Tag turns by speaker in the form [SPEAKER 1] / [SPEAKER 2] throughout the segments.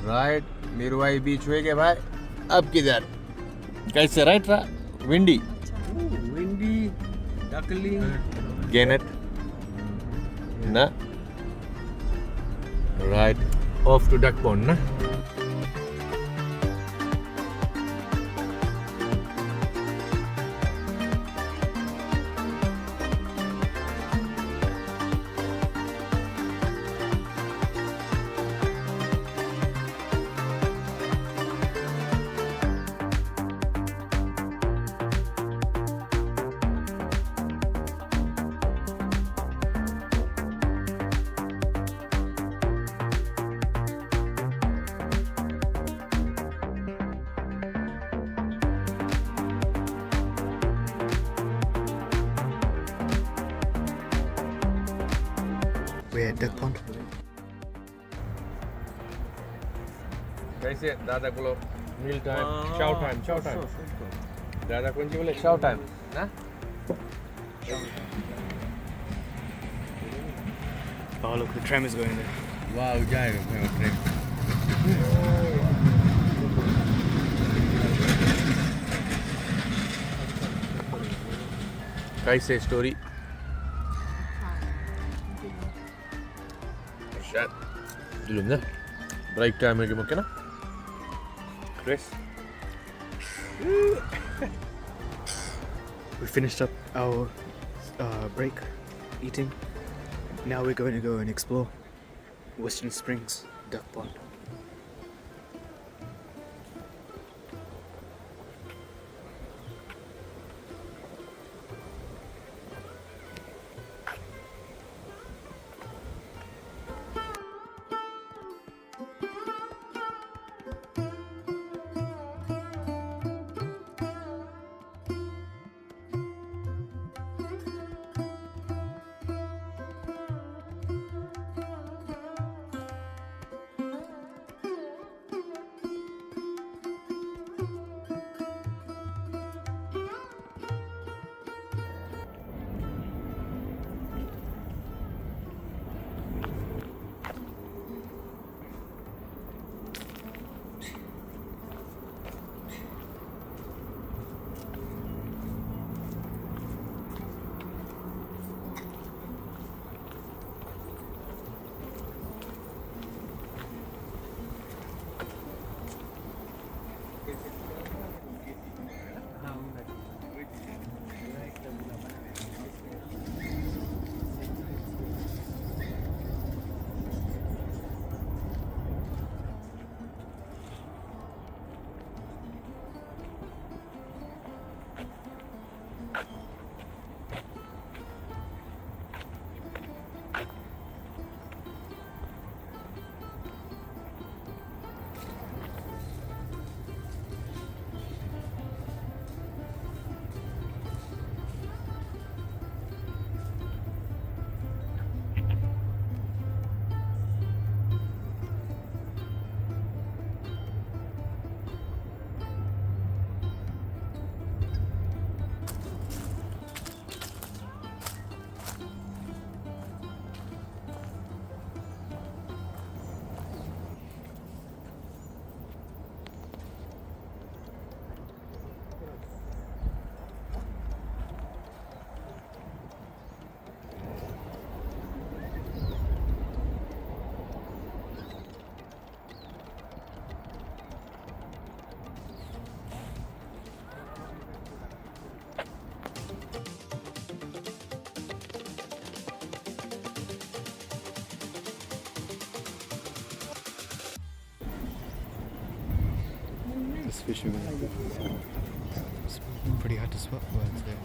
[SPEAKER 1] Right मीरवाई बीच हुए के भाई अब किधर कैसे right windy
[SPEAKER 2] windy duckling
[SPEAKER 1] gannet ना right off to duck pond ना
[SPEAKER 3] We're at Duck Pond.
[SPEAKER 1] कैसे दादा को मील टाइम चाव टाइम दादा कौन सी बोले चाव टाइम ना
[SPEAKER 3] Oh, look, the tram is going there.
[SPEAKER 1] वाह जाएगा ट्रेन कैसे story Belum dah. Break time lagi mungkin lah. Chris.
[SPEAKER 3] We finished up our break eating. Now we're going to go and explore Western Springs Duck Pond. This fisherman. It's pretty hard to spot birds there.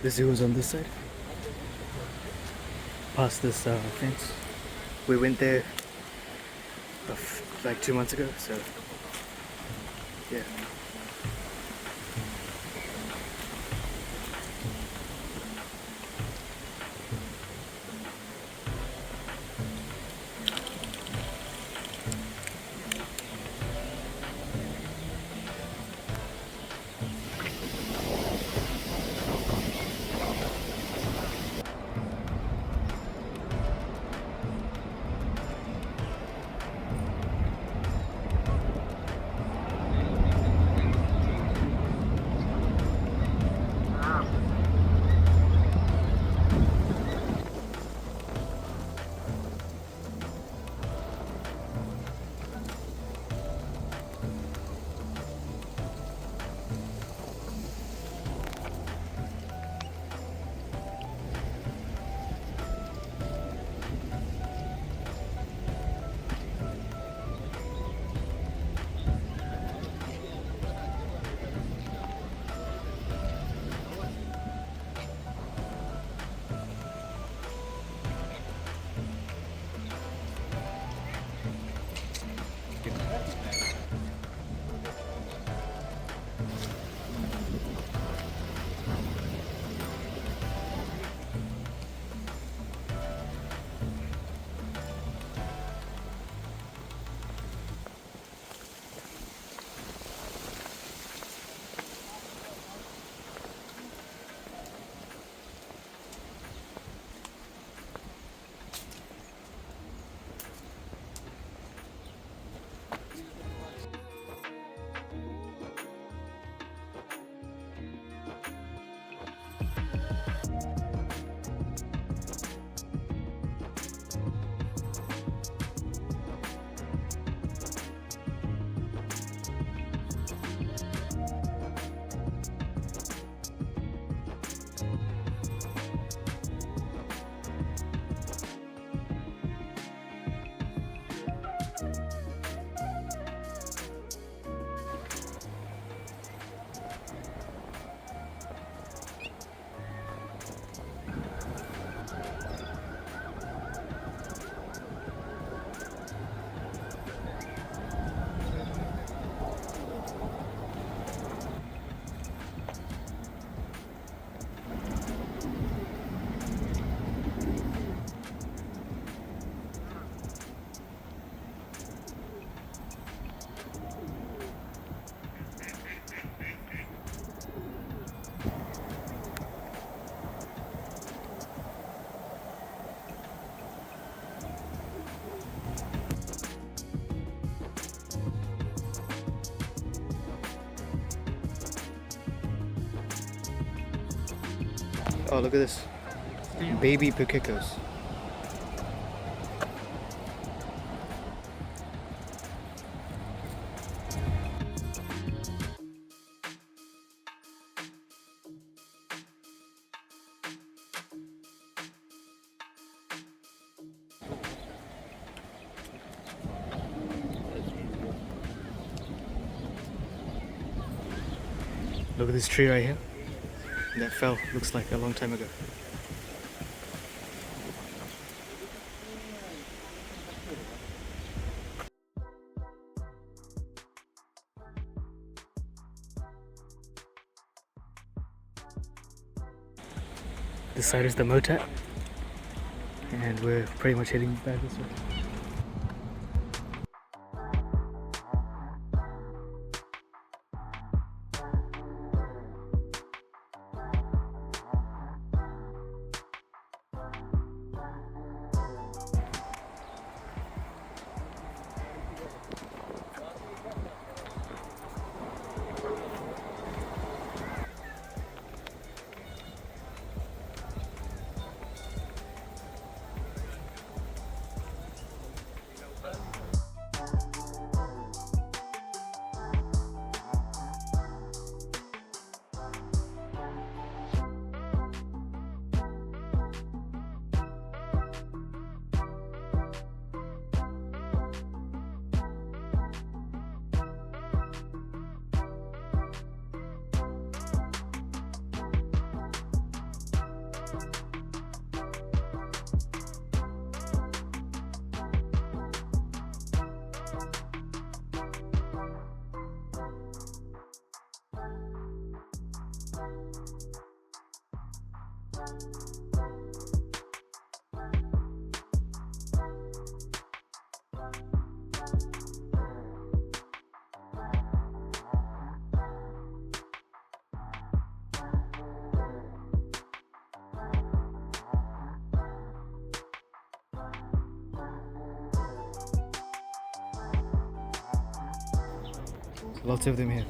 [SPEAKER 3] The zoo is on this side. Past this fence. We went there like 2 months ago, so yeah. Oh, look at this. Baby Pukekos. Look at this tree right here. That fell, looks like a long time ago. This side is the Motat, and we're pretty much heading back this way. Lots of them here.